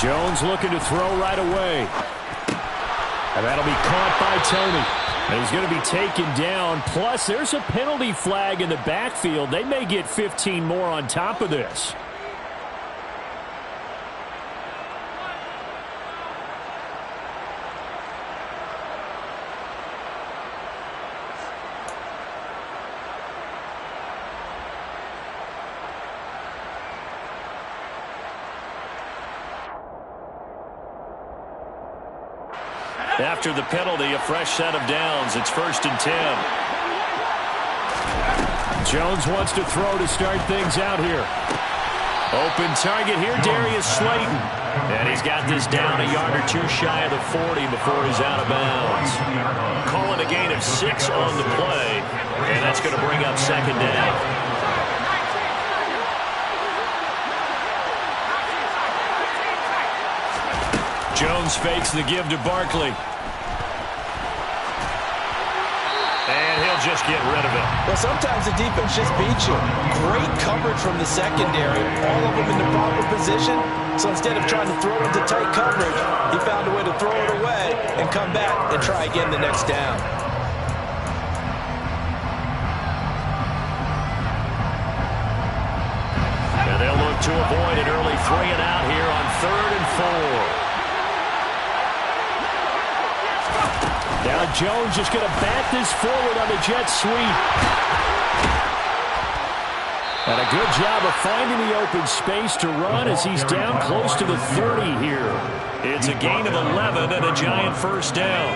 Jones looking to throw right away. And that'll be caught by Tony. And he's going to be taken down. Plus, there's a penalty flag in the backfield. They may get 15 more on top of this. After the penalty, a fresh set of downs. It's 1st and 10. Jones wants to throw to start things out here. Open target here, Darius Slayton. And he's got this down a yard or two shy of the 40 before he's out of bounds. Calling a gain of 6 on the play. And that's going to bring up 2nd down. Jones fakes the give to Barkley. And he'll just get rid of it. Well, sometimes the defense just beats you. Great coverage from the secondary. All of them in the proper position. So instead of trying to throw into tight coverage, he found a way to throw it away and come back and try again the next down. And they'll look to avoid an early 3 and out here on 3rd and 4. Now Jones just going to bat this forward on the jet sweep. And a good job of finding the open space to run as he's down close to the 30 here. It's a gain of 11 and a giant 1st down.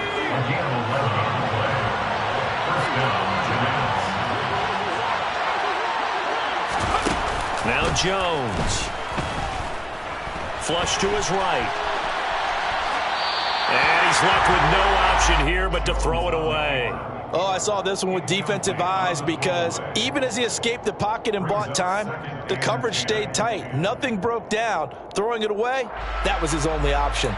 Now Jones. Flush to his right. And he's left with no option here but to throw it away. Oh, I saw this one with defensive eyes because even as he escaped the pocket and bought time, the coverage stayed tight. Nothing broke down. Throwing it away, that was his only option.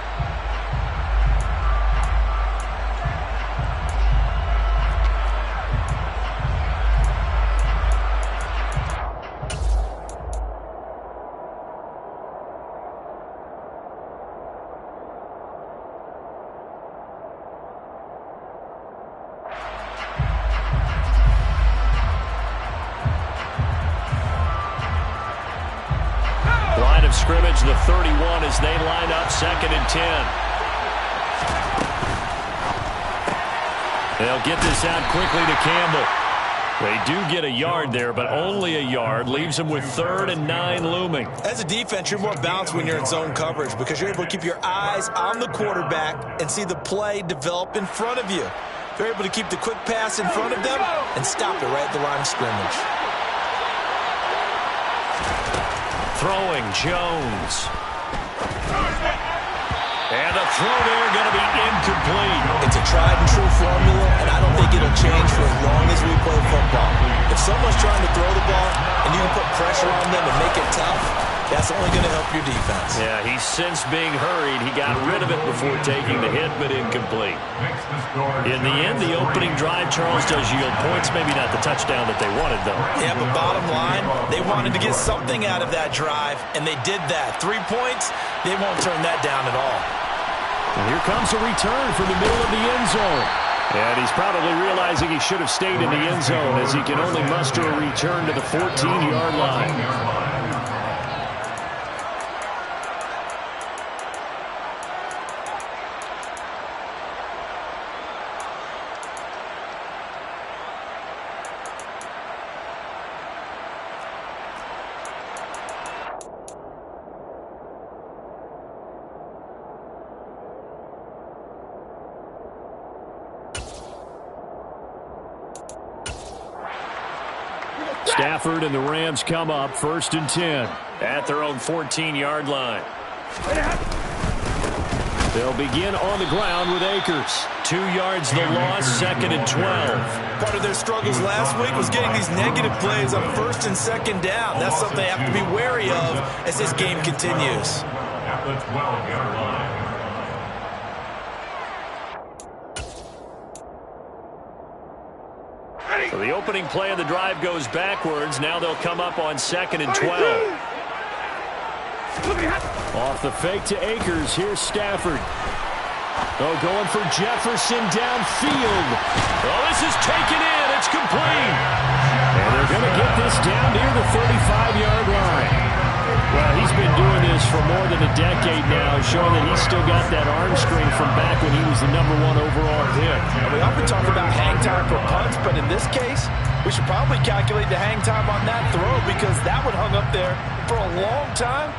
Scrimmage, the 31 as they line up 2nd and 10. They'll get this out quickly to Campbell. They do get a yard there, but only a yard. Leaves them with 3rd and 9 looming. As a defense, you're more balanced when you're in zone coverage because you're able to keep your eyes on the quarterback and see the play develop in front of you. You're able to keep the quick pass in front of them and stop it right at the line of scrimmage. Throwing Jones. And a throw there going to be incomplete. It's a tried and true formula, and I don't think it'll change for as long as we play football. If someone's trying to throw the ball and you can put pressure on them and make it tough, that's only going to help your defense. Yeah, he's since being hurried. He got rid of it before taking the hit, but incomplete. In the end, the opening drive, Charles, does yield points. Maybe not the touchdown that they wanted, though. Yeah, but bottom line, they wanted to get something out of that drive, and they did that. 3 points, they won't turn that down at all. And here comes a return from the middle of the end zone. And he's probably realizing he should have stayed in the end zone as he can only muster a return to the 14-yard line. Stafford and the Rams come up 1st and 10 at their own 14-yard line. They'll begin on the ground with Akers. 2 yards the loss, 2nd and 12. Part of their struggles last week was getting these negative plays on 1st and 2nd down. That's something they have to be wary of as this game continues. At the 12-yard line. So the opening play of the drive goes backwards. Now they'll come up on 2nd and 12. Off the fake to Akers. Here's Stafford. Oh, going for Jefferson downfield. Oh, this is taken in. It's complete. And they're going to get this down near the 35-yard line. Well, he's been doing this for more than a decade now, showing that he's still got that arm strength from back when he was the #1 overall pick. And we often talk about hang time for punts, but in this case, we should probably calculate the hang time on that throw because that one hung up there for a long time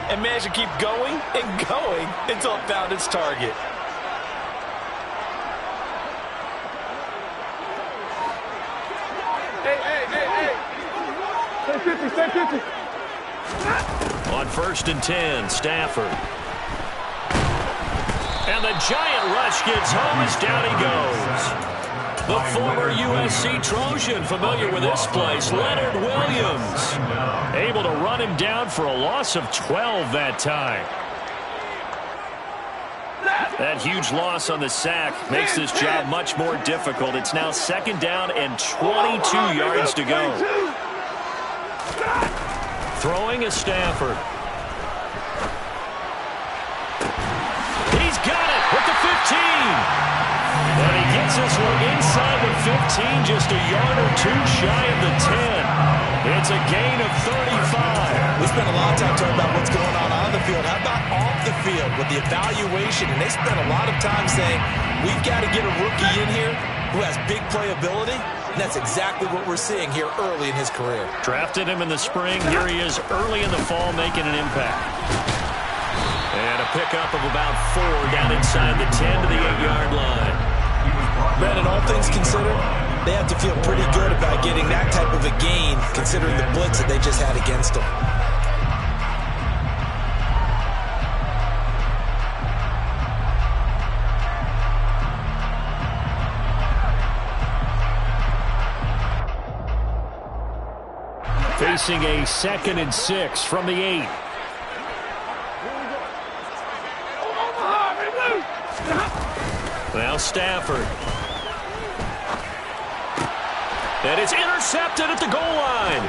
and managed to keep going and going until it found its target. Hey. Stay 50. On 1st and 10, Stafford. And the giant rush gets home as down he goes. The former USC Trojan, familiar with this place, Leonard Williams. Able to run him down for a loss of 12 that time. That huge loss on the sack makes this job much more difficult. It's now 2nd down and 22 yards to go. Throwing is Stafford. He's got it with the 15. And he gets this one inside the 15, just a yard or two shy of the 10. It's a gain of 35. We spent a lot of time talking about what's going on the field. How about off the field with the evaluation? And they spent a lot of time saying, we've got to get a rookie in here who has big playability. And that's exactly what we're seeing here early in his career. Drafted him in the spring. Here he is early in the fall making an impact. And a pickup of about 4 down inside the 10 to the 8-yard line. Brandon, all things considered, they have to feel pretty good about getting that type of a gain considering the blitz that they just had against them. Facing a 2nd and 6 from the 8. Now Stafford. And it's intercepted at the goal line.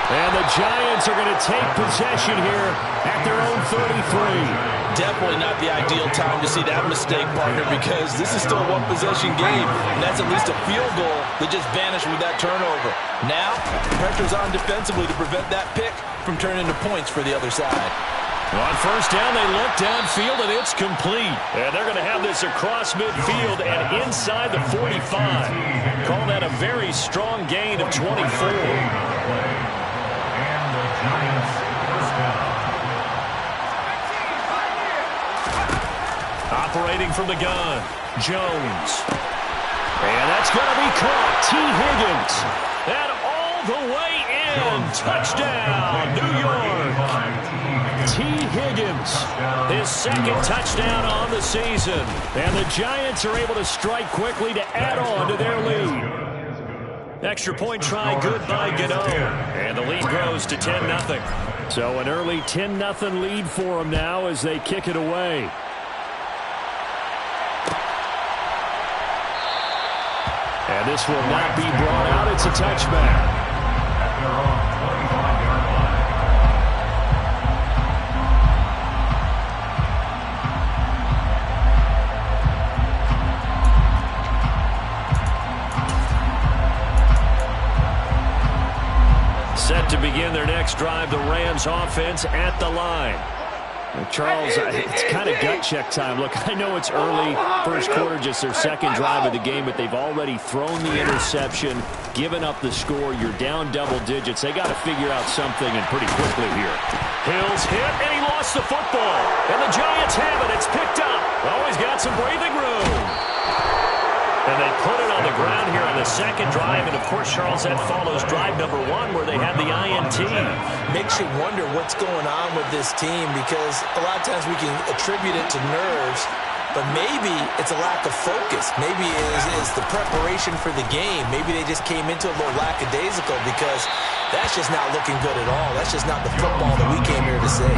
And the Giants are going to take possession here at their own 33. Definitely not the ideal time to see that mistake, partner, because this is still a one-possession game, and that's at least a field goal that just vanished with that turnover. Now, pressure's on defensively to prevent that pick from turning into points for the other side. On 1st down, they look downfield, and it's complete. And they're going to have this across midfield and inside the 45. Call that a very strong gain of 24. And the Giants first down. Operating from the gun, Jones. And that's going to be caught. T. Higgins. And all the way in. Touchdown, New York. T. Higgins, his 2nd touchdown on the season. And the Giants are able to strike quickly to add on to their lead. Extra point try good by Gano. And the lead grows to 10-0. So an early 10-0 lead for them now as they kick it away. And this will not be brought out. It's a touchback. At their own 45-yard line. Set to begin their next drive, the Rams offense at the line. Charles, it's kind of gut check time. Look, I know it's early, first quarter, just their 2nd drive of the game, but they've already thrown the interception, given up the score. You're down double digits. They got to figure out something, and pretty quickly here. Hill's hit, and he lost the football. And the Giants have it. It's picked up. Always got some breathing room. And they put it on the ground here on the 2nd drive. And, of course, Charles, that follows drive number 1 where they had the INT. Makes you wonder what's going on with this team because a lot of times we can attribute it to nerves, but maybe it's a lack of focus. Maybe it's the preparation for the game. Maybe they just came into a little lackadaisical because that's just not looking good at all. That's just not the football that we came here to see.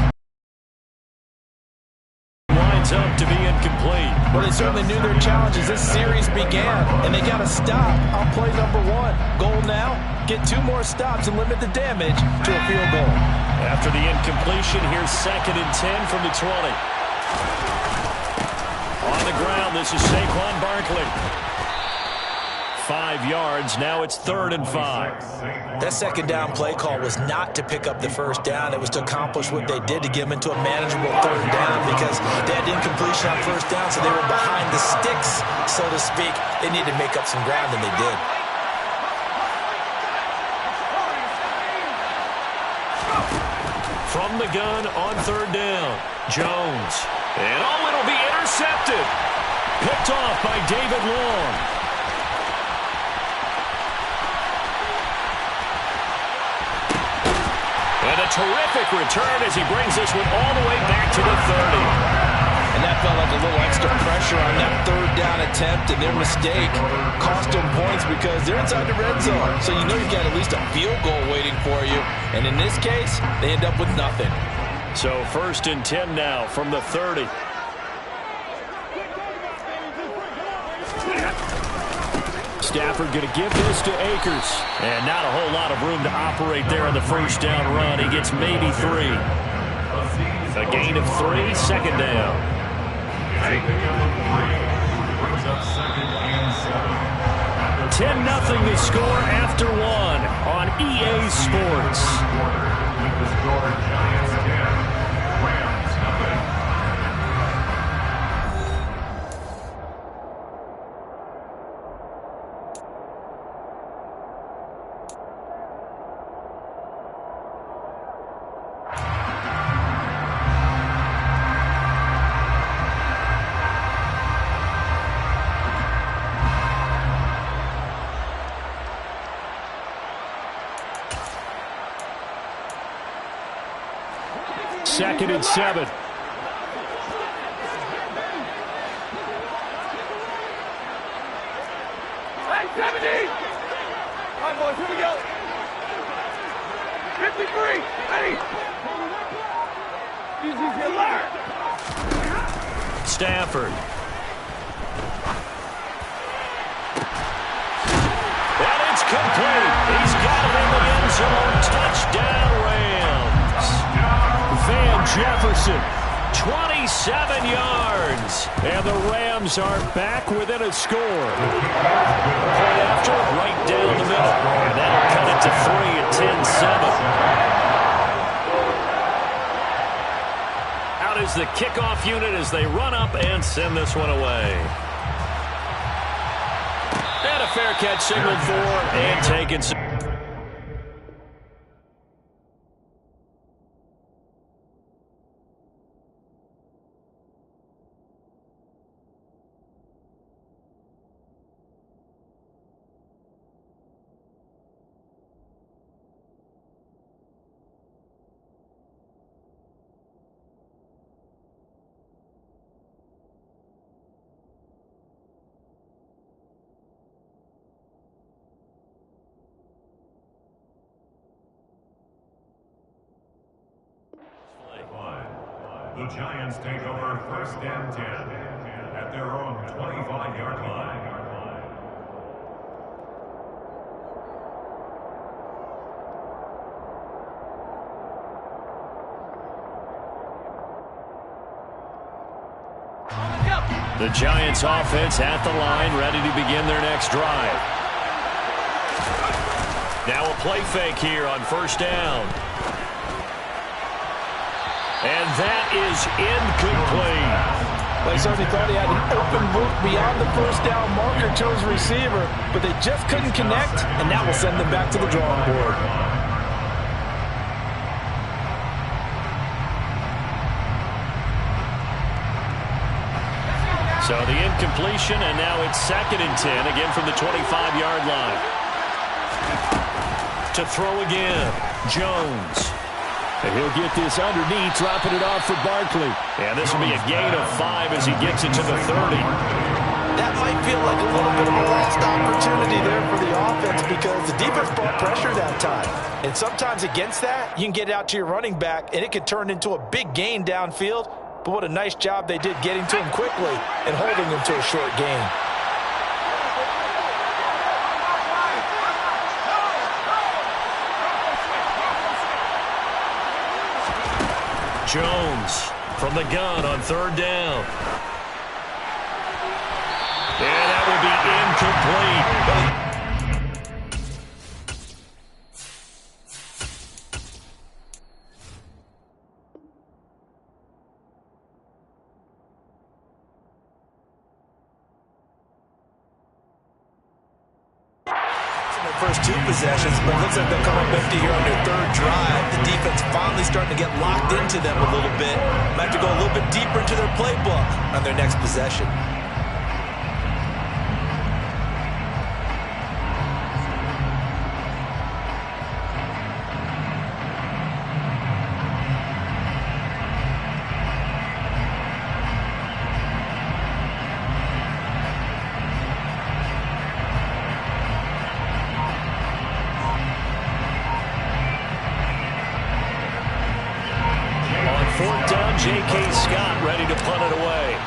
is up to be incomplete. Well, they certainly knew their challenge as this series began, and they got to stop on play number 1. Goal now, get 2 more stops and limit the damage to a field goal. After the incompletion, here's 2nd and 10 from the 20. On the ground, this is Saquon Barkley. 5 yards, now it's 3rd and 5. That second down play call was not to pick up the first down. It was to accomplish what they did to get them into a manageable 3rd down because they had incompletion on first down, so they were behind the sticks, so to speak. They needed to make up some ground, and they did. From the gun on 3rd down, Jones. And it'll be intercepted. Picked off by David Long. And a terrific return as he brings this one all the way back to the 30. And that felt like a little extra pressure on that 3rd down attempt, and their mistake cost them points because they're inside the red zone. So you know you've got at least a field goal waiting for you. And in this case, they end up with nothing. So 1st and 10 now from the 30. Stafford going to give this to Akers. And not a whole lot of room to operate there on the first down run. He gets maybe 3. A gain of 3, 2nd down. 10-0 the score after 1 on EA Sports. Giants 10, Rams nothing. Second and 7. Hey, 70! All right, boys, here we go. 53, ready? Easy, alert! Stafford. And it's complete. He's got it in the end zone. Touchdown, Rams. Van Jefferson, 27 yards. And the Rams are back within a score. Point after, right down the middle. And that'll cut it to 3 at 10-7. Out is the kickoff unit as they run up and send this one away. And a fair catch signaled for and taken. The Giants take over 1st and 10 at their own 25-yard line. The Giants offense at the line, ready to begin their next drive. Now a play fake here on 1st down. And that is incomplete. They certainly thought he had an open look beyond the first down marker to his receiver, but they just couldn't connect, and that will send them back to the drawing board. So the incompletion, and now it's 2nd and 10, again from the 25-yard line. To throw again, Jones. And he'll get this underneath, dropping it off for Barkley. And this will be a gain of 5 as he gets it to the 30. That might feel like a little bit of a lost opportunity there for the offense because the defense brought pressure that time. And sometimes against that, you can get it out to your running back, and it could turn into a big gain downfield but what a nice job they did getting to him quickly and holding him to a short gain. Jones from the gun on third down. And that will be incomplete. First two possessions, but it looks like they'll come up empty here on their third drive. The defense finally starting to get locked into them a little bit. Might have to go a little bit deeper into their playbook on their next possession. Fourth down, J.K. Scott ready to punt it away.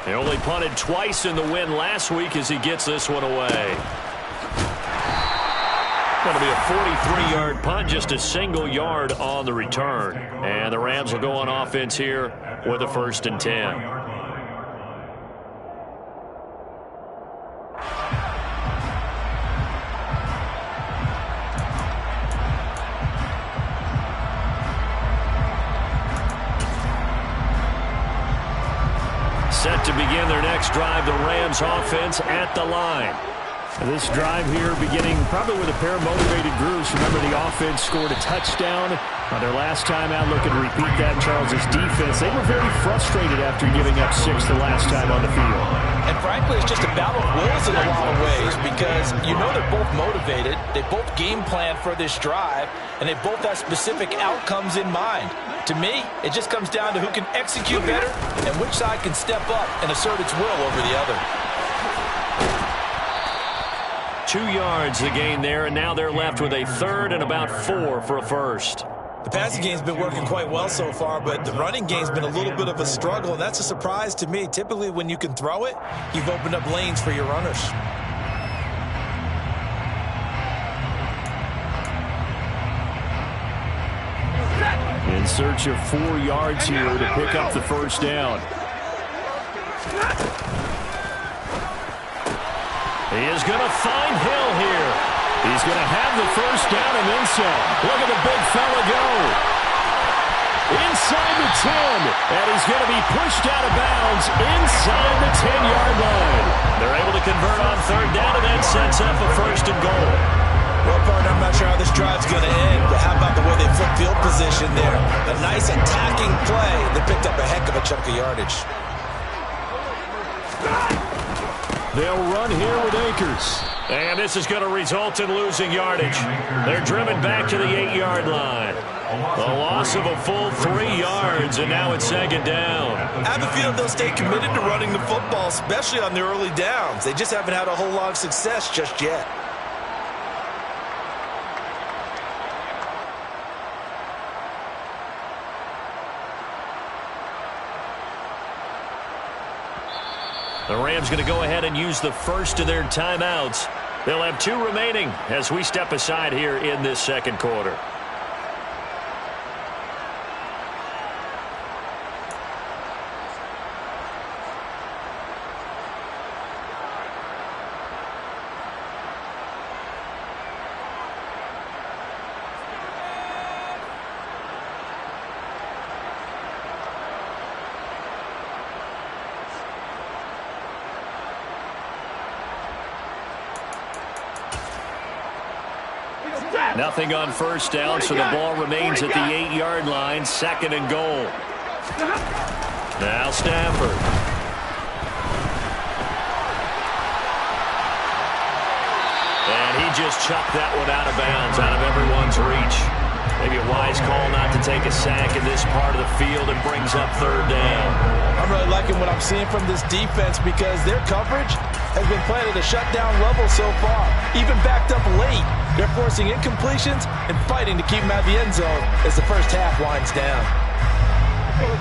They only punted twice in the win last week as he gets this one away. Going to be a 43-yard punt, just a single yard on the return. And the Rams will go on offense here with a 1st and 10. Set to begin their next drive, the Rams offense at the line. This drive here beginning probably with a pair of motivated groups. Remember, the offense scored a touchdown on their last time out. Looking to repeat that. Charles' defense, they were very frustrated after giving up 6 the last time on the field. And frankly, it's just a battle of wills in a lot of ways because you know they're both motivated. They both game plan for this drive, and they both have specific outcomes in mind. To me, it just comes down to who can execute better and which side can step up and assert its will over the other. 2 yards the gain there, and now they're left with a 3rd and about 4 for a 1st. The passing game's been working quite well so far, but the running game's been a little bit of a struggle, and that's a surprise to me. Typically, when you can throw it, you've opened up lanes for your runners. In search of 4 yards here to pick up the 1st down. He is going to find Hill here. He's going to have the 1st down and then some. Look at the big fella go. Inside the 10. And he's going to be pushed out of bounds inside the 10-yard line. They're able to convert on 3rd down, and that sets up a 1st and goal. Well, partner, I'm not sure how this drive's going to end, but how about the way they flip field position there? A nice attacking play that picked up a heck of a chunk of yardage. They'll run here with Akers. And this is going to result in losing yardage. They're driven back to the 8-yard line. A loss of a full 3 yards, and now it's 2nd down. I have a feeling they'll stay committed to running the football, especially on the early downs. They just haven't had a whole lot of success just yet. The Rams going to go ahead and use the 1st of their timeouts. They'll have 2 remaining as we step aside here in this 2nd quarter. Nothing on 1st down, so the ball remains at the 8-yard line. 2nd and goal. Now Stafford. And he just chucked that one out of bounds, out of everyone's reach. Maybe a wise call not to take a sack in this part of the field. It brings up 3rd down. I'm really liking what I'm seeing from this defense because their coverage has been playing at a shutdown level so far. Even backed up late, they're forcing incompletions and fighting to keep them out of the end zone as the first half winds down.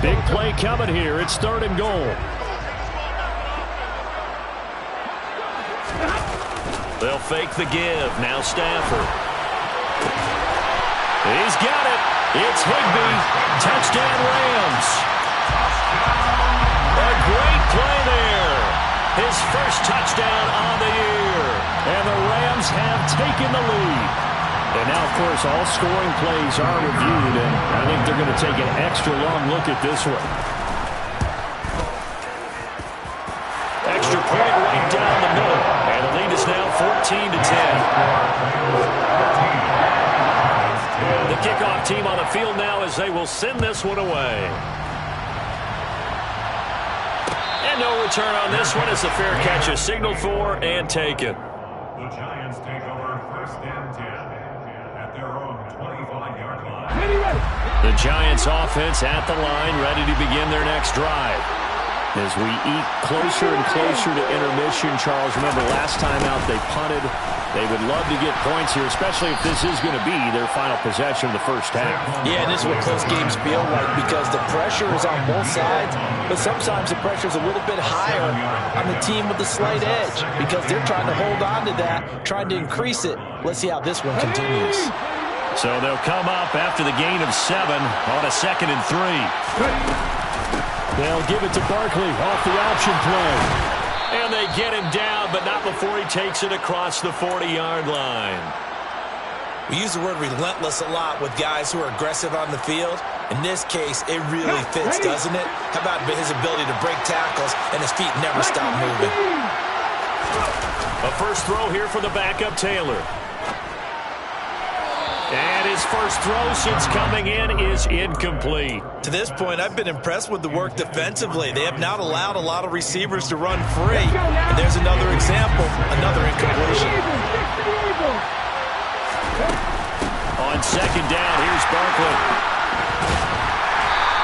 Big play coming here. It's 3rd and goal. They'll fake the give. Now Stafford. He's got it. It's Higbee. Touchdown Rams. A great play there. His first touchdown on the year. And the Rams have taken the lead. And now, of course, all scoring plays are reviewed, and I think they're going to take an extra long look at this one. Extra point right down the middle. And the lead is now 14-10. The kickoff team on the field now as they will send this one away. And no return on this one as the fair catch is signaled for and taken. The Giants take over 1st and 10 at their own 25-yard line. The Giants offense at the line, ready to begin their next drive. As we eat closer and closer to intermission, Charles, remember last time out they punted. They would love to get points here, especially if this is going to be their final possession of the first half. Yeah, and this is what close games feel like because the pressure is on both sides, but sometimes the pressure is a little bit higher on the team with the slight edge because they're trying to hold on to that, trying to increase it. Let's see how this one continues. So they'll come up after the gain of 7 on a 2nd and 3. They'll give it to Barkley off the option play. And they get him down, but not before he takes it across the 40-yard line. We use the word relentless a lot with guys who are aggressive on the field. In this case, it really fits, doesn't it? How about his ability to break tackles and his feet never stop moving? A first throw here for the backup Taylor. And his first throw since coming in is incomplete. To this point, I've been impressed with the work defensively. They have not allowed a lot of receivers to run free. And there's another example, another incompletion. On 2nd down, here's Barkley.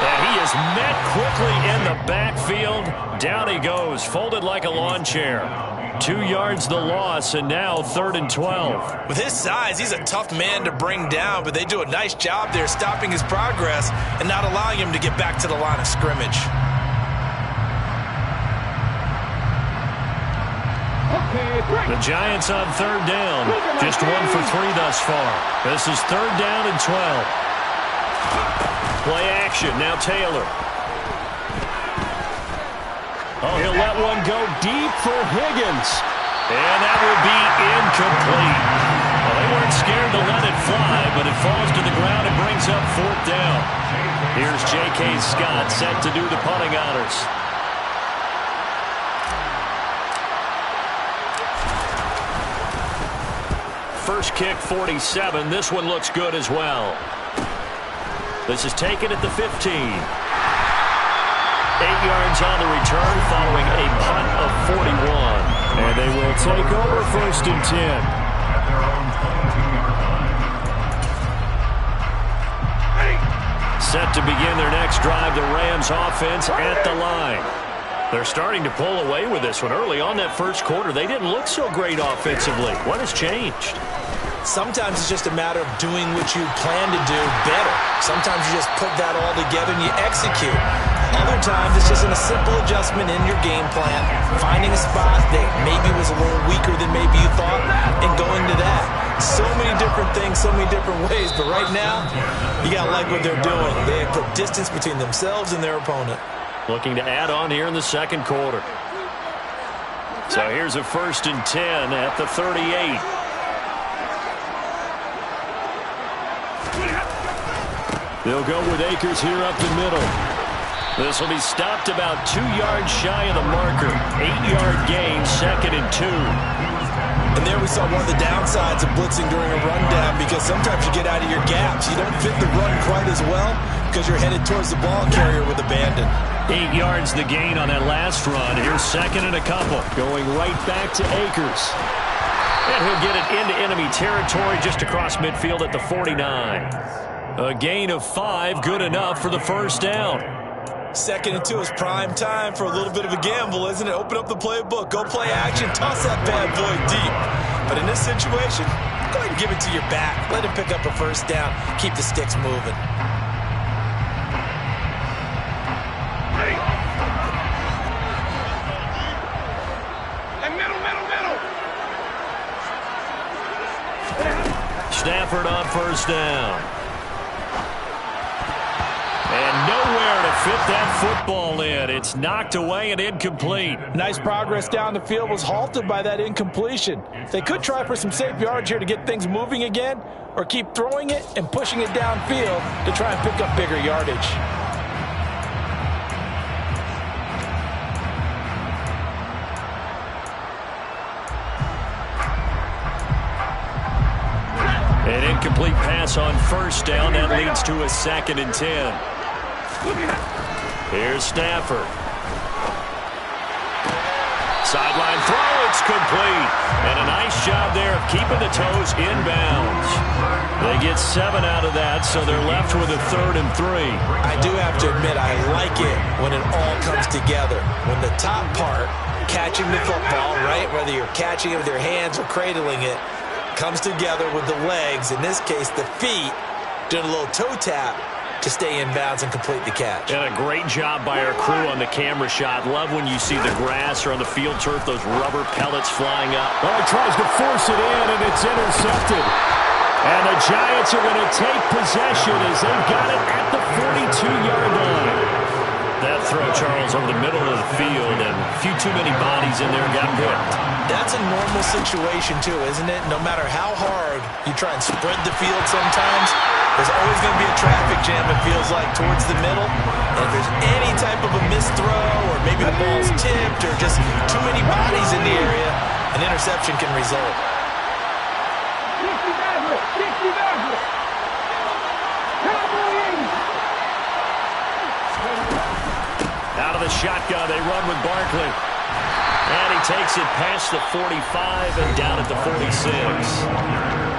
And he is met quickly in the backfield. Down he goes, folded like a lawn chair. 2 yards the loss, and now 3rd and 12. With his size, he's a tough man to bring down, but they do a nice job there stopping his progress and not allowing him to get back to the line of scrimmage. The Giants on 3rd down. Just 1 for 3 thus far. This is 3rd down and 12. Play action, now Taylor. Oh, he'll let one go deep for Higgins. And that will be incomplete. Well, they weren't scared to let it fly, but it falls to the ground and brings up 4th down. Here's J.K. Scott set to do the punting honors. First kick, 47. This one looks good as well. This is taken at the 15. 8 yards on the return following a punt of 41. And they will take over 1st and 10. At their own 22-yard line. Set to begin their next drive, the Rams offense at the line. They're starting to pull away with this one. Early on that first quarter, they didn't look so great offensively. What has changed? Sometimes it's just a matter of doing what you plan to do better. Sometimes you just put that all together and you execute. Other times it's just a simple adjustment in your game plan, finding a spot that maybe was a little weaker than maybe you thought, and going to that. So many different things, so many different ways, but right now, you got to like what they're doing. They have put distance between themselves and their opponent. Looking to add on here in the second quarter. So here's a 1st and 10 at the 38. They'll go with Akers here up the middle. This will be stopped about 2 yards shy of the marker. 8-yard gain, 2nd and 2. And there we saw one of the downsides of blitzing during a rundown because sometimes you get out of your gaps. You don't fit the run quite as well because you're headed towards the ball carrier with abandon. 8 yards the gain on that last run. Here's 2nd and a couple. Going right back to Akers. And he'll get it into enemy territory just across midfield at the 49. A gain of 5, good enough for the first down. 2nd and 2 is prime time for a little bit of a gamble, isn't it? Open up the playbook, go play action, toss that bad boy deep. But in this situation, go ahead and give it to your back. Let him pick up a first down, keep the sticks moving. Stafford on first down. And nowhere to fit that football in. It's knocked away and incomplete. Nice progress down the field was halted by that incompletion. They could try for some safe yards here to get things moving again, or keep throwing it and pushing it downfield to try and pick up bigger yardage. An incomplete pass on first down. That leads to a 2nd and 10. Here's Stafford. Sideline throw, it's complete. And a nice job there of keeping the toes inbounds. They get 7 out of that, so they're left with a 3rd and 3. I do have to admit, I like it when it all comes together. When the top part, catching the football, right, whether you're catching it with your hands or cradling it, comes together with the legs, in this case the feet, doing a little toe tap to stay in bounds and complete the catch. And a great job by our crew on the camera shot. Love when you see the grass or on the field turf, those rubber pellets flying up. Well, he tries to force it in, and it's intercepted. And the Giants are going to take possession as they've got it at the 42-yard line. That throw, Charles, over the middle of the field, and a few too many bodies in there got picked. That's a normal situation, too, isn't it? No matter how hard you try and spread the field sometimes, there's always going to be a traffic jam, it feels like, towards the middle. And if there's any type of a missed throw, or maybe the ball's tipped, or just too many bodies in the area, an interception can result. Out of the shotgun, they run with Barkley. And he takes it past the 45 and down at the 46.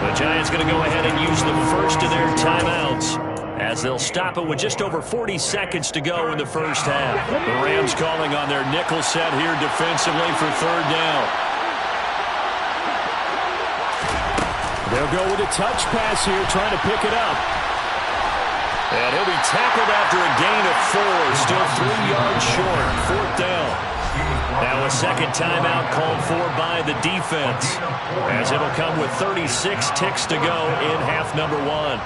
The Giants going to go ahead and use the first of their timeouts as they'll stop it with just over 40 seconds to go in the first half. The Rams calling on their nickel set here defensively for 3rd down. They'll go with a touch pass here, trying to pick it up. And he'll be tackled after a gain of 4, still 3 yards short, 4th down. Now a second timeout called for by the defense, as it'll come with 36 ticks to go in half number 1.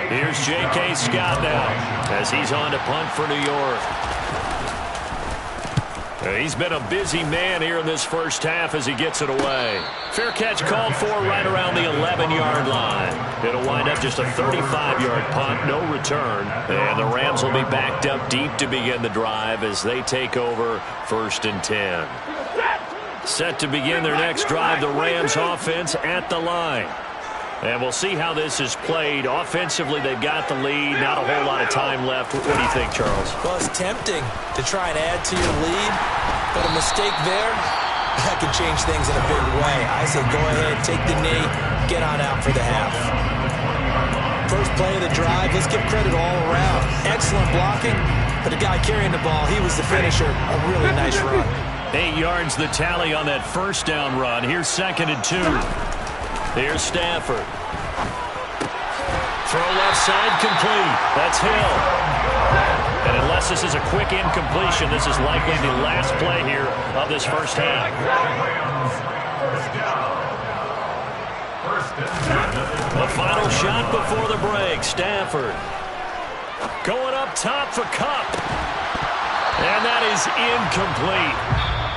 Here's J.K. Scott now as he's on to punt for New York. He's been a busy man here in this first half as he gets it away. Fair catch called for right around the 11-yard line. It'll wind up just a 35-yard punt, no return. And the Rams will be backed up deep to begin the drive as they take over 1st and 10. Set to begin their next drive, the Rams offense at the line. And we'll see how this is played. Offensively, they've got the lead. Not a whole lot of time left. What do you think, Charles? Well, it's tempting to try and add to your lead, but a mistake there, that can change things in a big way. I say go ahead, take the knee, get on out for the half. First play of the drive, let's give credit all around. Excellent blocking, but the guy carrying the ball, he was the finisher. A really nice run. 8 yards the tally on that first down run. Here's 2nd and 2. Here's Stafford. Throw left side, complete. That's Hill. And unless this is a quick incompletion, this is likely the last play here of this first half. The final shot before the break. Stafford going up top for Kupp. And that is incomplete.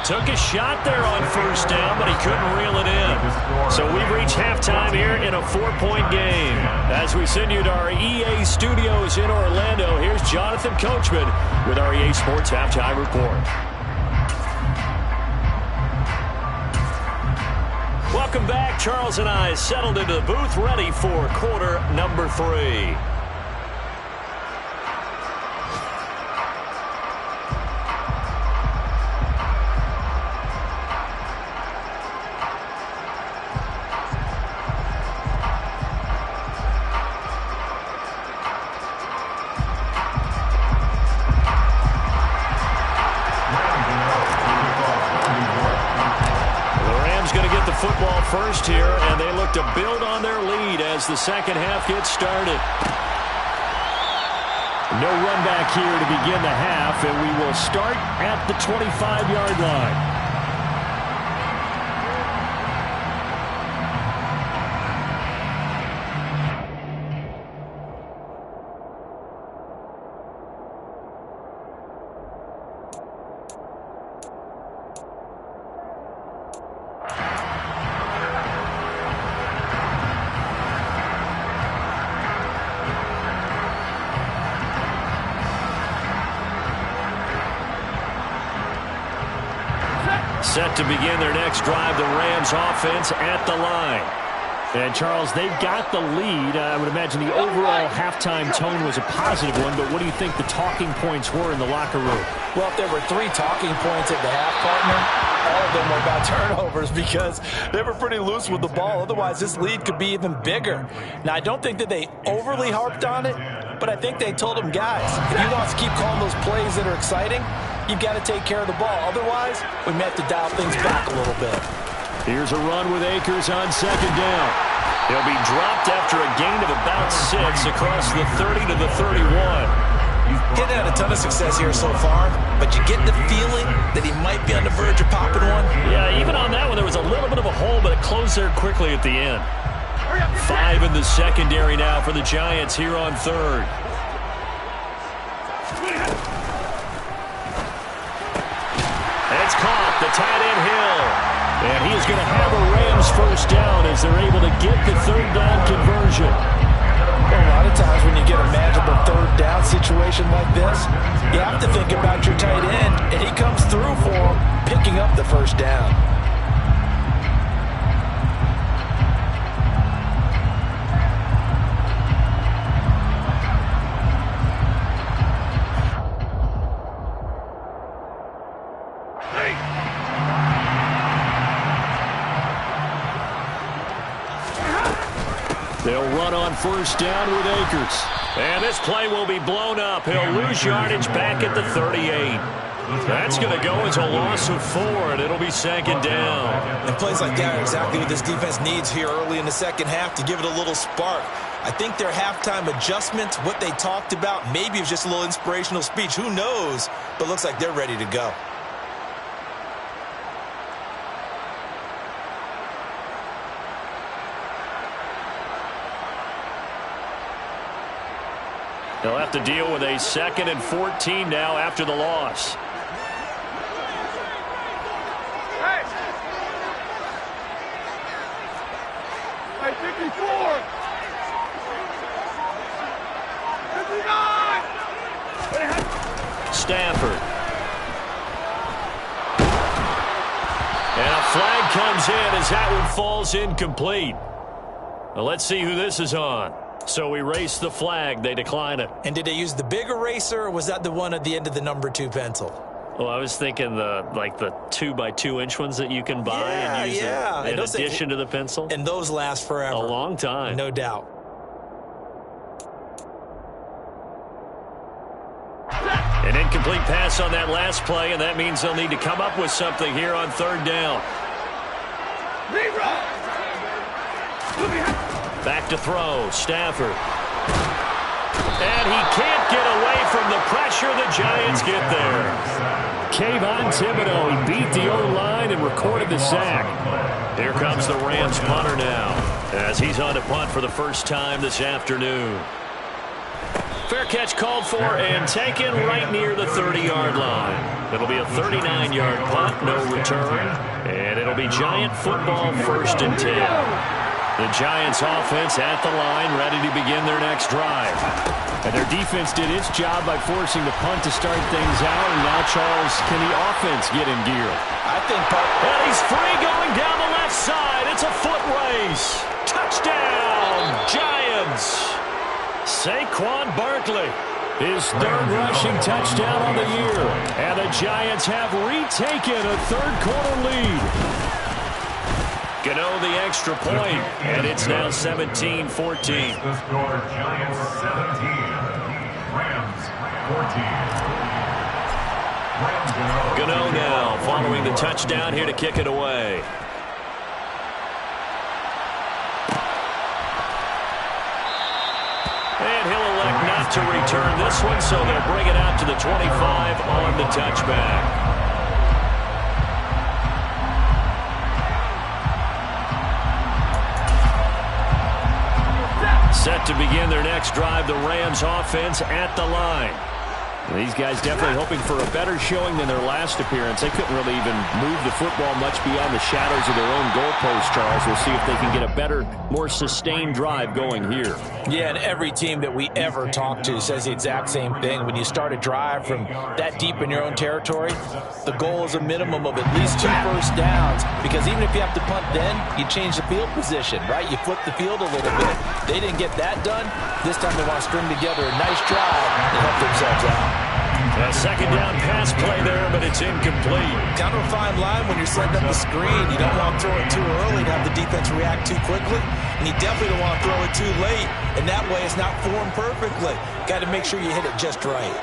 Took a shot there on first down, but he couldn't reel it in. So we've reached halftime here in a 4-point game. As we send you to our EA studios in Orlando, here's Jonathan Coachman with our EA Sports Halftime Report. Welcome back. Charles and I settled into the booth, ready for quarter number 3. football first here, and they look to build on their lead as the second half gets started. No run back here to begin the half, and we will start at the 25-yard line. Set to begin their next drive, the Rams offense at the line. And, Charles, they've got the lead. I would imagine the overall halftime tone was a positive one, but what do you think the talking points were in the locker room? Well, if there were 3 talking points at the half, partner, all of them were about turnovers because they were pretty loose with the ball. Otherwise, this lead could be even bigger. Now, I don't think that they overly harped on it, but I think they told them, guys, if you want to keep calling those plays that are exciting, you've got to take care of the ball. Otherwise, we may have to dial things back a little bit. Here's a run with Akers on second down. He'll be dropped after a gain of about 6 across the 30 to the 31. He's had a ton of success here so far, but you get the feeling that he might be on the verge of popping one. Yeah, even on that one, there was a little bit of a hole, but it closed there quickly at the end. 5 in the secondary now for the Giants here on third. It's caught, the tight end Hill. And he is going to have a Rams first down as they're able to get the third down conversion. Well, a lot of times when you get a manageable third down situation like this, you have to think about your tight end, and he comes through for him, picking up the first down. They'll run on first down with Akers. And this play will be blown up. He'll lose yardage back at the 38. That's going to go as a loss of 4, and it'll be second down. And plays like that are exactly what this defense needs here early in the second half to give it a little spark. I think their halftime adjustment, what they talked about, maybe it was just a little inspirational speech. Who knows? But looks like they're ready to go. They'll have to deal with a 2nd and 14 now after the loss. Hey! Hey, 54! 59! Stafford. And a flag comes in as that one falls incomplete. Well, let's see who this is on. So we erase the flag. They decline it. And did they use the big eraser, or was that the one at the end of the number 2 pencil? Well, I was thinking the 2x2-inch ones that you can buy and use in addition to the pencil. And those last forever. A long time. No doubt. An incomplete pass on that last play, and that means they'll need to come up with something here on third down. Back to throw, Stafford. And he can't get away from the pressure. The Giants get there. Kayvon Thibodeaux, he beat the O-line and recorded the sack. Here comes the Rams punter now, as he's on to punt for the first time this afternoon. Fair catch called for and taken right near the 30-yard line. It'll be a 39-yard punt, no return. And it'll be Giant football, 1st and 10. The Giants offense at the line, ready to begin their next drive. And their defense did its job by forcing the punt to start things out. And now, Charles, can the offense get in gear? I think and he's free going down the left side. It's a foot race. Touchdown, Giants. Saquon Barkley. His 3rd rushing touchdown on the year. And the Giants have retaken a 3rd-quarter lead. Gano the extra point, and it's now 17-14. The score, Giants 17, Rams 14. Gano now following the touchdown here to kick it away. enough to return this one, so they'll bring it out to the 25 on the touchback. Set to begin their next drive, the Rams offense at the line. These guys definitely hoping for a better showing than their last appearance. They couldn't really even move the football much beyond the shadows of their own goalpost, Charles. We'll see if they can get a better, more sustained drive going here. Yeah, and every team that we ever talk to says the exact same thing. When you start a drive from that deep in your own territory, the goal is a minimum of at least 2 first downs, because even if you have to punt then, you change the field position, right? You flip the field a little bit. They didn't get that done. This time they want to string together a nice drive and help themselves out. A second down pass play there, but it's incomplete. Kind of a fine line when you're setting up the screen. You don't want to throw it too early to have the defense react too quickly, and you definitely don't want to throw it too late, and that way it's not formed perfectly. Got to make sure you hit it just right.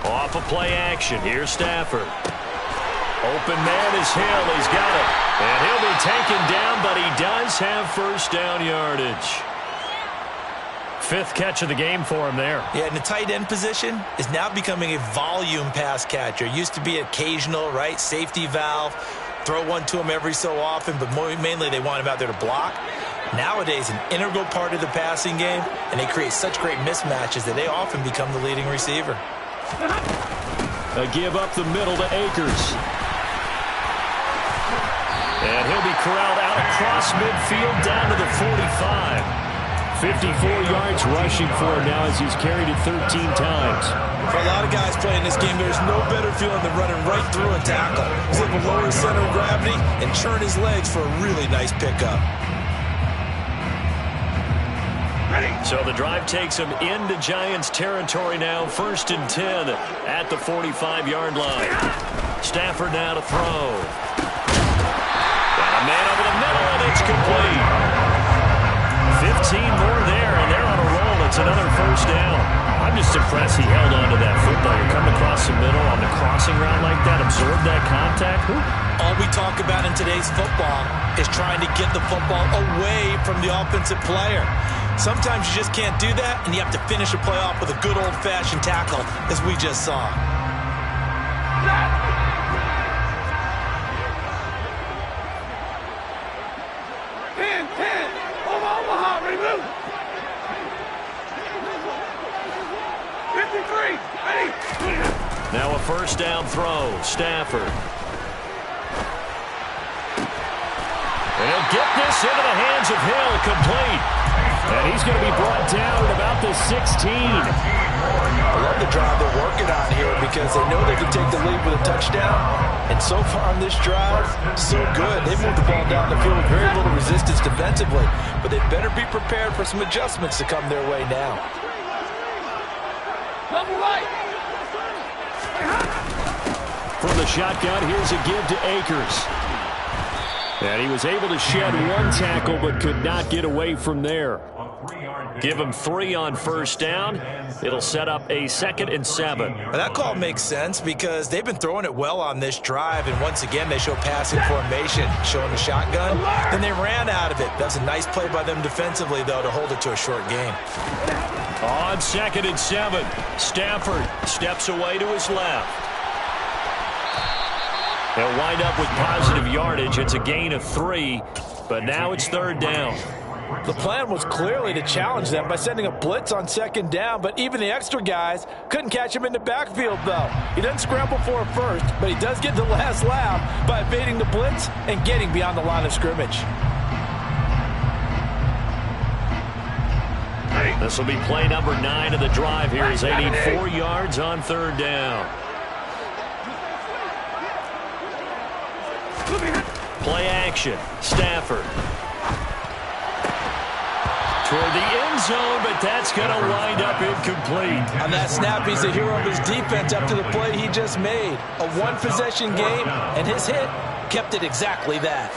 Off a play action. Here's Stafford. Open man is Hill. He's got it. And he'll be taken down, but he does have first down yardage. 5th catch of the game for him there. Yeah, and the tight end position is now becoming a volume pass catcher. Used to be occasional, right? Safety valve. Throw one to him every so often, but mainly they want him out there to block. Nowadays, an integral part of the passing game, and they create such great mismatches that they often become the leading receiver. A give up the middle to Akers. And he'll be corralled out across midfield down to the 45. 54 yards rushing for him now as he's carried it 13 times. For a lot of guys playing this game, there's no better feeling than running right through a tackle. He's able to lower his center of gravity and churn his legs for a really nice pickup. So the drive takes him into Giants territory now. 1st and 10 at the 45-yard line. Stafford now to throw. Got a man over the middle, and it's complete. 15 more there, and they're on a roll. It's another first down. I'm just impressed he held on to that football. You're coming across the middle on the crossing route like that, absorb that contact. All we talk about in today's football is trying to get the football away from the offensive player. Sometimes you just can't do that, and you have to finish a play off with a good old-fashioned tackle, as we just saw. Now a first down throw. Stafford. And he'll get this into the hands of Hill, complete. And he's going to be brought down at about the 16. I love the drive they're working on here because they know they can take the lead with a touchdown. And so far on this drive, so good. They've moved the ball down the field with very little resistance defensively. But they better be prepared for some adjustments to come their way now. From the shotgun, here's a give to Akers. And he was able to shed one tackle but could not get away from there. Give him 3 on first down. It'll set up a 2nd and 7. Well, that call makes sense because they've been throwing it well on this drive, and once again they show passing formation, showing the shotgun. Then they ran out of it. That's a nice play by them defensively, though, to hold it to a short game. On 2nd and 7, Stafford steps away to his left. They'll wind up with positive yardage. It's a gain of 3, but now it's 3rd down. The plan was clearly to challenge them by sending a blitz on 2nd down, but even the extra guys couldn't catch him in the backfield, though. He doesn't scramble for it first, but he does get the last laugh by evading the blitz and getting beyond the line of scrimmage. This will be play number 9 of the drive here as they need 4 yards on 3rd down. Play action. Stafford. Toward the end zone, but that's going to wind up incomplete. On that snap, he's the hero of his defense after the play he just made. A one-possession game, and his hit kept it exactly that.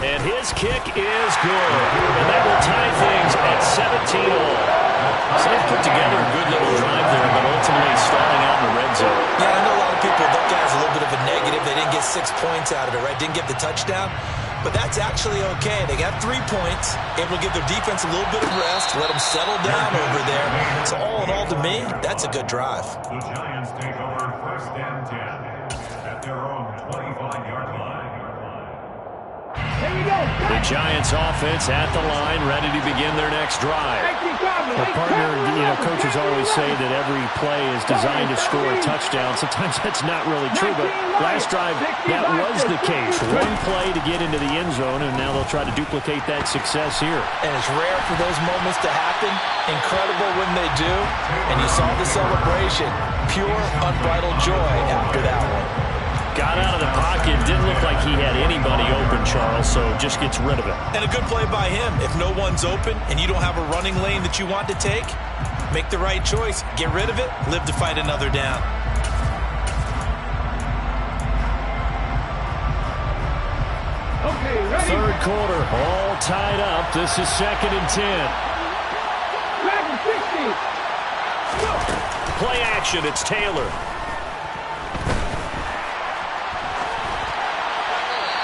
And his kick is good. And that will tie things at 17 all. So they put together a good little drive there, but ultimately stalling out in the red zone. Yeah, I know a lot of people look at it as a little bit of a negative. They didn't get 6 points out of it, right? Didn't get the touchdown. but that's actually okay. They got 3 points, able to give their defense a little bit of rest, let them settle down over there. So all in all, to me, that's a good drive. The Giants take over 1st and 10 at their own 25-yard line. The Giants offense at the line, ready to begin their next drive. Well, partner, coaches always say that every play is designed to score a touchdown. Sometimes that's not really true, but last drive, that was the case. One play to get into the end zone, and now they'll try to duplicate that success here. And it's rare for those moments to happen. Incredible when they do. And you saw the celebration. Pure, unbridled joy after that one. Got out of the pocket. Didn't look like he had anybody open, Charles, so just gets rid of it. And a good play by him. If no one's open and you don't have a running lane that you want to take, make the right choice. Get rid of it. Live to fight another down. Okay, ready? Third quarter, all tied up. This is 2nd and 10. Grab him, 60. Play action. It's Taylor.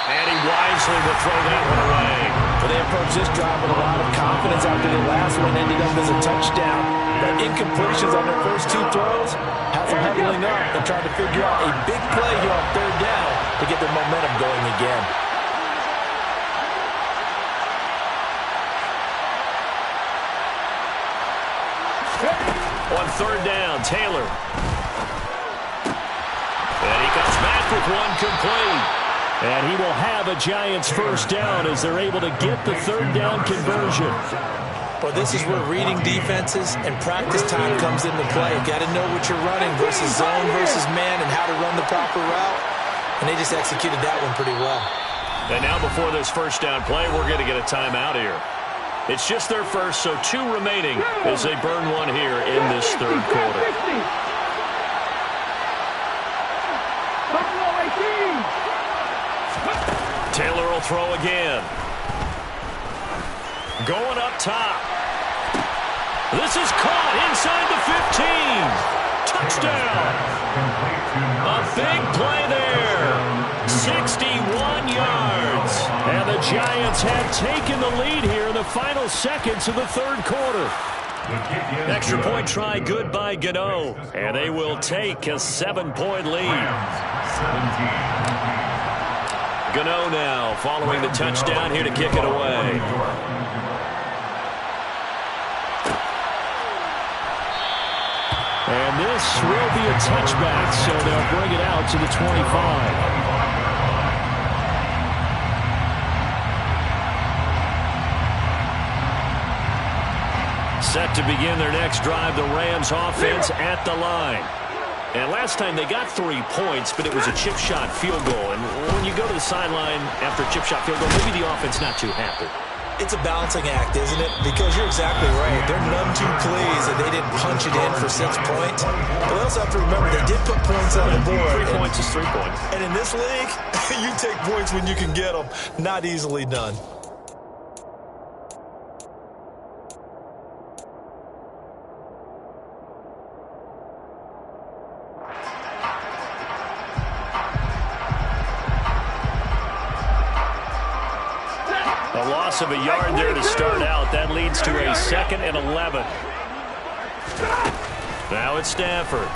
And he wisely will throw that one away. Well, they approached this drive with a lot of confidence after the last one ended up as a touchdown. But incompletions on their first 2 throws has them huddling up and trying to figure out a big play here on 3rd down to get their momentum going again. On 3rd down, Taylor. And he comes back with one complete. And he will have a Giants first down as they're able to get the 3rd down conversion. Well, this is where reading defenses and practice time comes into play. You got to know what you're running versus zone versus man and how to run the proper route. And they just executed that one pretty well. And now before this first down play, we're going to get a timeout here. It's just their first, so 2 remaining as they burn one here in this 3rd quarter. Taylor will throw again. Going up top. This is caught inside the 15. Touchdown. A big play there. 61 yards. And the Giants have taken the lead here in the final seconds of the 3rd quarter. Extra point try good by Gano. And they will take a 7-point lead. Gano now following the touchdown here to kick it away. And this will be a touchback, so they'll bring it out to the 25. Set to begin their next drive, the Rams offense at the line. And last time they got 3 points, but it was a chip shot field goal. And when you go to the sideline after a chip shot field goal, maybe the offense not too happy. It's a balancing act, isn't it? Because you're exactly right. They're none too pleased that they didn't punch it in for 6 points. But they also have to remember they did put points on the board. 3 points is 3 points. And in this league, you take points when you can get them. Not easily done. A loss of a yard there to start out. That leads to a 2nd and 11. Now it's Stafford.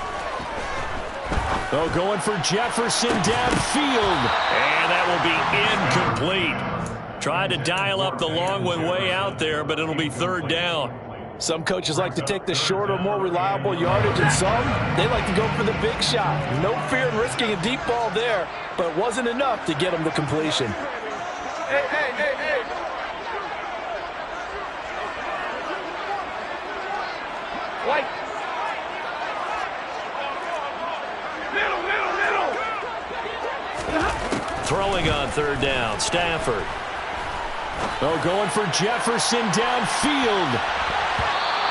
Oh, going for Jefferson downfield. And that will be incomplete. Tried to dial up the long one way out there, but it'll be 3rd down. Some coaches like to take the shorter, more reliable yardage, and some, they like to go for the big shot. No fear in risking a deep ball there, but it wasn't enough to get them the completion. Hey, hey, hey, hey. White. Middle. Throwing on 3rd down, Stafford. Oh, going for Jefferson downfield.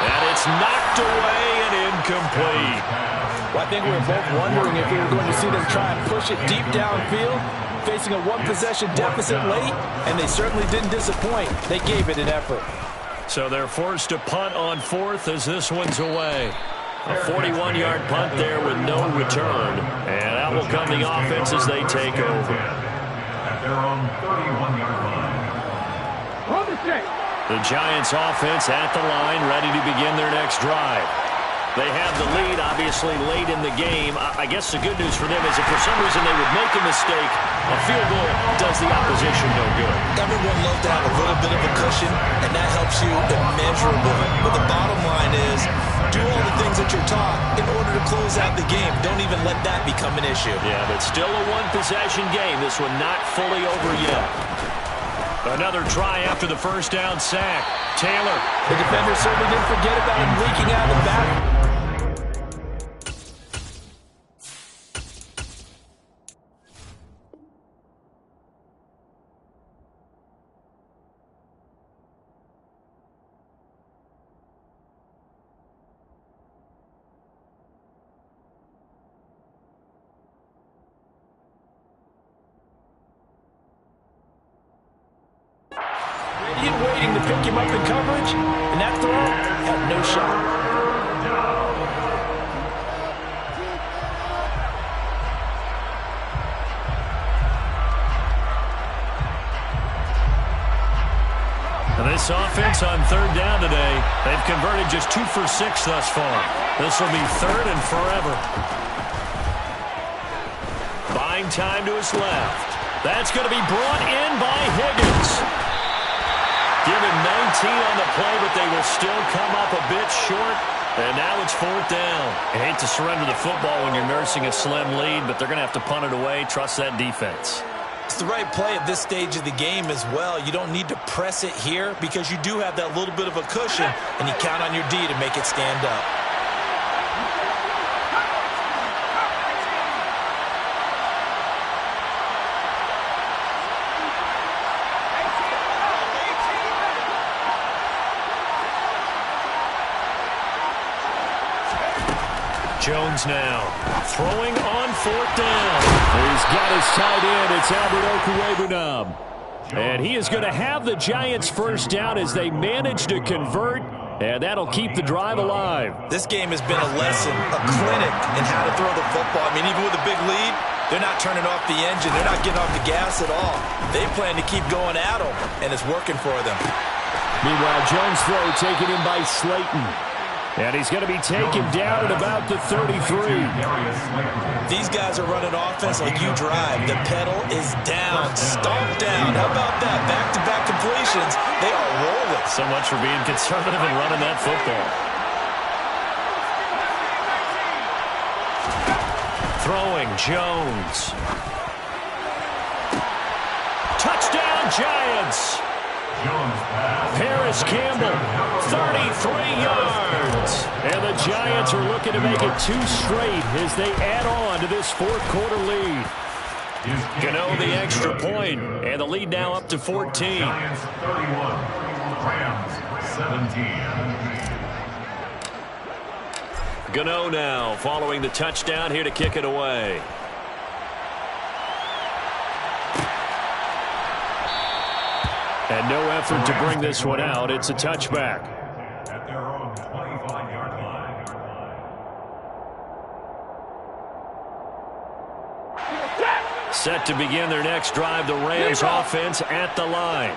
And it's knocked away and incomplete. Well, I think we were both wondering if we were going to see them try and push it deep downfield, facing a 1-possession deficit late, and they certainly didn't disappoint. They gave it an effort. So they're forced to punt on 4th as this one's away. A 41-yard punt there with no return. And out will come the offense as they take over. their own 31-yard line. The Giants offense at the line, ready to begin their next drive. They have the lead, obviously, late in the game. I guess the good news for them is if for some reason they would make a mistake, a field goal does the opposition no good. Everyone loves to have a little bit of a cushion, and that helps you immeasurably. But the bottom line is, do all the things that you're taught in order to close out the game. Don't even let that become an issue. Yeah, but still a one-possession game. This one not fully over yet. Another try after the first down sack. Taylor. The defender certainly didn't forget about him leaking out of the back. Waiting to pick him up in coverage, and that throw had no shot. And this offense on third down today, they've converted just 2 for 6 thus far. This will be third and forever. Buying time to his left. That's going to be brought in by Higgins. Given 19 on the play, but they will still come up a bit short. And now it's fourth down. I hate to surrender the football when you're nursing a slim lead, but they're going to have to punt it away. Trust that defense. It's the right play at this stage of the game as well. You don't need to press it here because you do have that little bit of a cushion, and you count on your D to make it stand up. Jones now throwing on fourth down. He's got his tight end. It's Albert Okwuegbunam. And he is going to have the Giants first down as they manage to convert, and that'll keep the drive alive. This game has been a lesson, a clinic in how to throw the football. I mean, even with a big lead, they're not turning off the engine. They're not getting off the gas at all. They plan to keep going at them, and it's working for them. Meanwhile, Jones' throw taken in by Slayton. And he's going to be taken down at about the 33. These guys are running offense like you drive. The pedal is down, stomp down. How about that? Back-to-back completions. They are rolling. So much for being conservative and running that football. Throwing, Jones. Touchdown, Giants. Paris Campbell, 33 yards. And the Giants are looking to make it 2 straight as they add on to this fourth quarter lead. Gano the extra point, and the lead now up to 14. Giants 31, Rams 17. Gano now following the touchdown here to kick it away. And no effort to bring this one out. It's a touchback. At their own 25-yard line. Set to begin their next drive, the Rams offense at the line.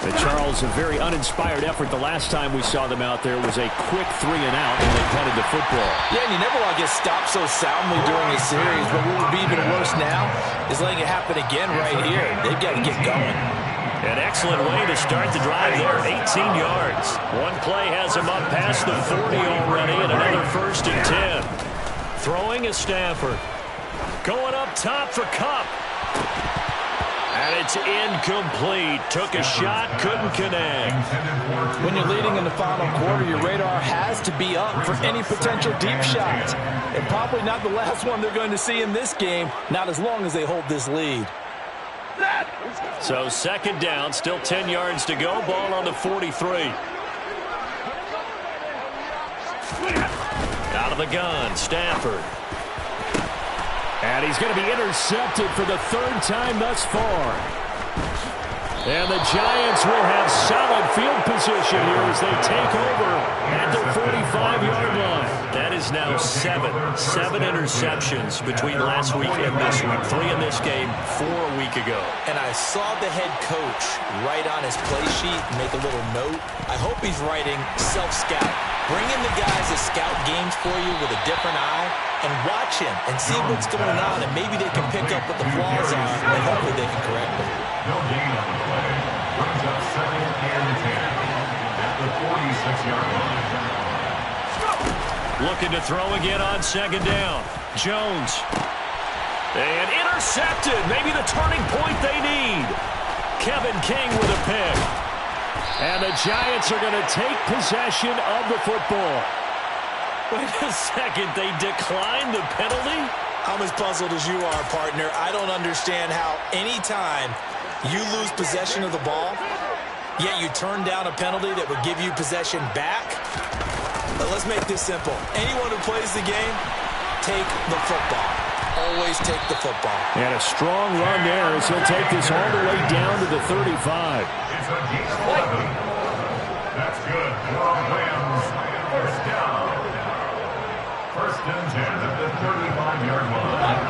But Charles, a very uninspired effort. The last time we saw them out there was a quick 3-and-out, and they punted the football. Yeah, and you never want to get stopped so soundly during a series, but what would be even worse now is letting it happen again right here. They've got to get going. An excellent way to start the drive there, 18 yards. One play has him up past the 40 already, and another 1st and 10. Throwing is Stafford. Going up top for Kupp. And it's incomplete. Took a shot, couldn't connect. When you're leading in the final quarter, your radar has to be up for any potential deep shots. And probably not the last one they're going to see in this game, not as long as they hold this lead. So second down, still 10 yards to go. Ball on the 43. Out of the gun, Stafford. And he's going to be intercepted for the 3rd time thus far. And the Giants will have solid field position here as they take over at their 45-yard line. That is now 7. 7 interceptions between last week and this week. 3 in this game, 4 a week ago. And I saw the head coach write on his play sheet, make a little note. I hope he's writing self-scout. Bring in the guys that scout games for you with a different eye and watch him and see what's going on, and maybe they can pick up what the flaws are, and hopefully they can correct them. No gain on the play. Brings up 2nd and 10 at the 46-yard line. Looking to throw again on 2nd down. Jones. And intercepted. Maybe the turning point they need. Kevin King with a pick. And the Giants are going to take possession of the football. Wait a second. They declined the penalty? I'm as puzzled as you are, partner. I don't understand how any time you lose possession of the ball, yet you turn down a penalty that would give you possession back. But let's make this simple. Anyone who plays the game, take the football. Always take the football. And a strong run there as he'll take this all the way down to the 35. It's a gain of 11. That's good for Rams. 1st down. 1st and 10 at the 35-yard line.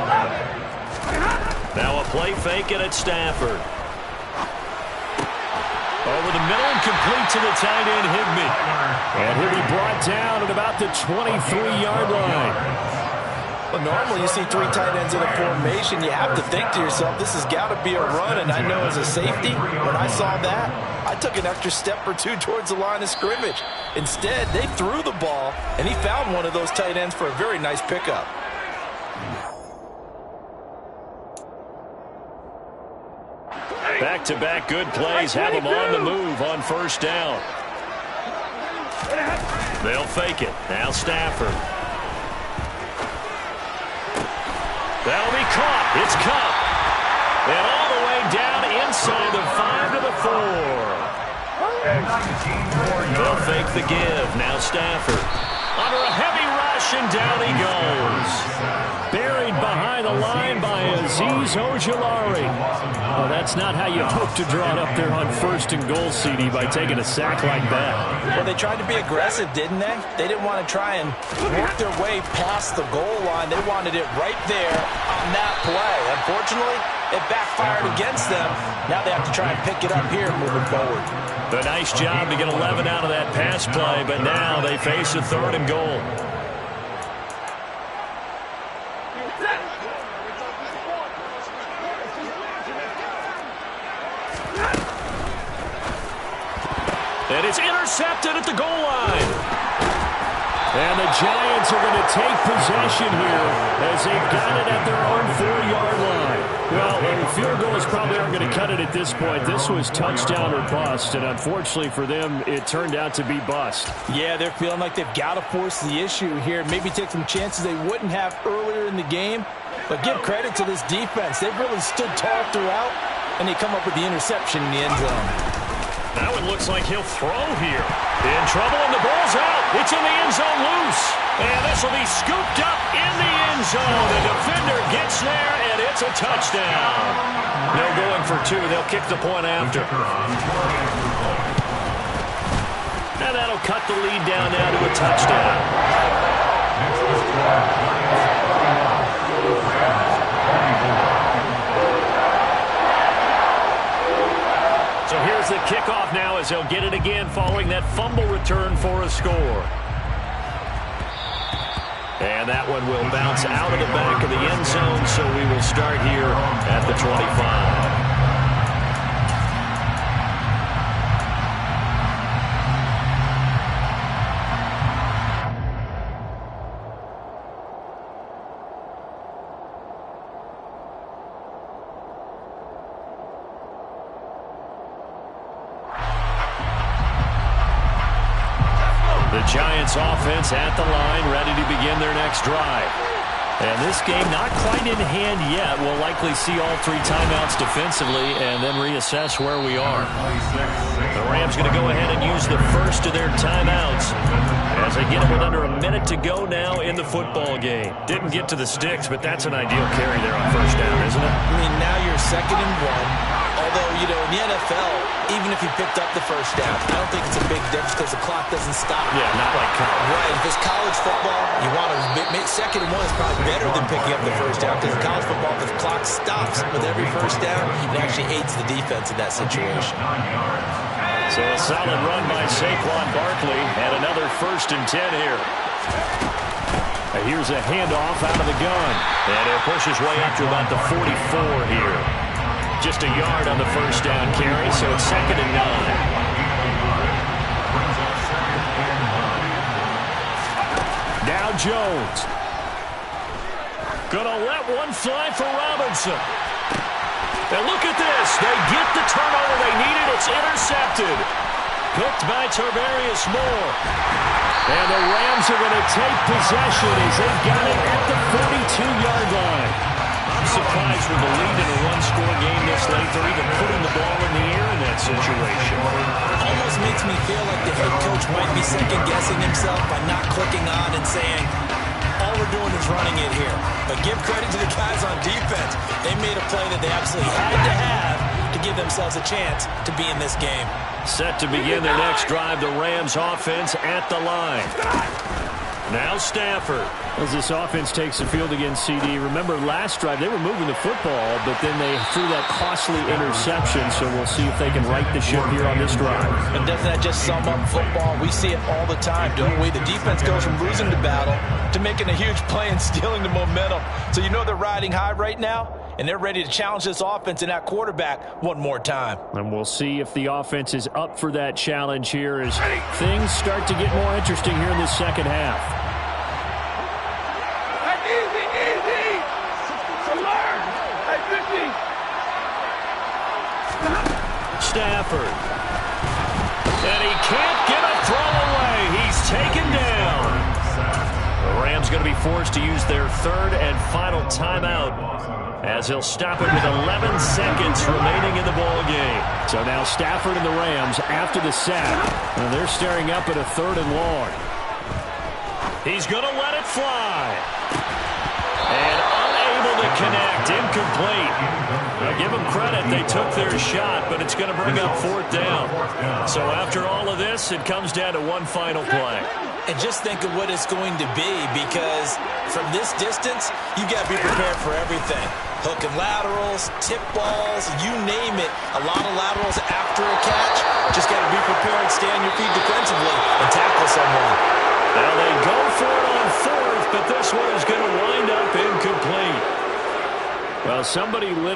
Now a play fake it at Stafford. Over the middle and complete to the tight end, Higbee. And he'll be brought down at about the 23-yard line. Well, normally you see 3 tight ends in a formation. You have to think to yourself, this has got to be a run. And I know as a safety, when I saw that, I took an extra step or 2 towards the line of scrimmage. Instead, they threw the ball, and he found one of those tight ends for a very nice pickup. Back-to-back good plays have them on the move on 1st down. They'll fake it. Now Stafford. That'll be caught. It's Kupp. And all the way down inside the 5 to the 4. They'll fake the give. Now Stafford. Under a heavy rush, and down he goes. Buried behind the line by Azeez Ojulari. Well, that's not how you hope to draw it up there on 1st and goal, CD, by taking a sack like that. Well, they tried to be aggressive, didn't they? They didn't want to try and work their way past the goal line. They wanted it right there on that play. Unfortunately, it backfired against them. Now they have to try and pick it up here moving forward. A nice job to get 11 out of that pass play, but now they face a 3rd and goal. And it's intercepted at the goal line. And the Giants are going to take possession here as they've got it at their own 4-yard line. Well, the field goals probably aren't going to cut it at this point. This was touchdown or bust, and unfortunately for them, it turned out to be bust. Yeah, they're feeling like they've got to force the issue here. Maybe take some chances they wouldn't have earlier in the game. But give credit to this defense. They've really stood tall throughout, and they come up with the interception in the end zone. Now it looks like he'll throw here. In trouble, and the ball's out. It's in the end zone loose. And this will be scooped up in the end zone. The defender gets there, and it's a touchdown. No going for 2. They'll kick the point after. Now that'll cut the lead down now to a touchdown. So here's the kickoff now as they'll get it again following that fumble return for a score. And that one will bounce out of the back of the end zone, so we will start here at the 25. The Giants offense at the line, ready to begin their next drive. And this game not quite in hand yet. We'll likely see all 3 timeouts defensively and then reassess where we are. The Rams going to go ahead and use the first of their timeouts as they get it with under a minute to go now in the football game. Didn't get to the sticks, but that's an ideal carry there on 1st down, isn't it? I mean, now you're 2nd and 1. All Although, you know, in the NFL, even if you picked up the first down, I don't think it's a big difference because the clock doesn't stop. Yeah, not like college. Right. If it's college football, you want to make second and one is probably better than picking up the first down because in college football, the clock stops with every first down. It actually aids the defense in that situation. So a solid run by Saquon Barkley and another 1st and 10 here. And here's a handoff out of the gun. And he'll push his way up to about the 44 here. Just a yard on the 1st down carry, so it's 2nd and 9. Now Jones. Gonna let one fly for Robinson. And look at this. They get the turnover they needed. It's intercepted. Picked by Tarvarius Moore. And the Rams are going to take possession as they've got it at the 42-yard line. I'm surprised with the lead in a one-score game this late. They're even putting the ball in the air in that situation. Almost makes me feel like the head coach might be second-guessing himself by not clicking on and saying, all we're doing is running it here. But give credit to the guys on defense. They made a play that they absolutely had to have to give themselves a chance to be in this game. Set to begin their next drive, the Rams offense at the line. Now Stafford. As this offense takes the field against CD, remember last drive they were moving the football, but then they threw that costly interception, so we'll see if they can right the ship here on this drive. And doesn't that just sum up football? We see it all the time, don't we? The defense goes from losing the battle to making a huge play and stealing the momentum. So you know they're riding high right now, and they're ready to challenge this offense and that quarterback one more time. And we'll see if the offense is up for that challenge here as things start to get more interesting here in the second half. Easy. To learn. Hey, 50. Stafford. And he can't get a throw away. He's taken down. The Rams going to be forced to use their 3rd and final timeout as he'll stop it with 11 seconds remaining in the ball game. So now Stafford and the Rams after the sack. And they're staring up at a 3rd and long. He's going to let it fly. And unable to connect. Incomplete. Now give them credit. They took their shot, but it's going to bring up 4th down. So after all of this, it comes down to one final play. And just think of what it's going to be, because from this distance, you've got to be prepared for everything. Hook and laterals, tip balls, you name it. A lot of laterals after a catch. Just got to be prepared, stay on your feet defensively, and tackle someone. Now they go for it on 4th, but this one is going to wind up incomplete. Well, somebody lit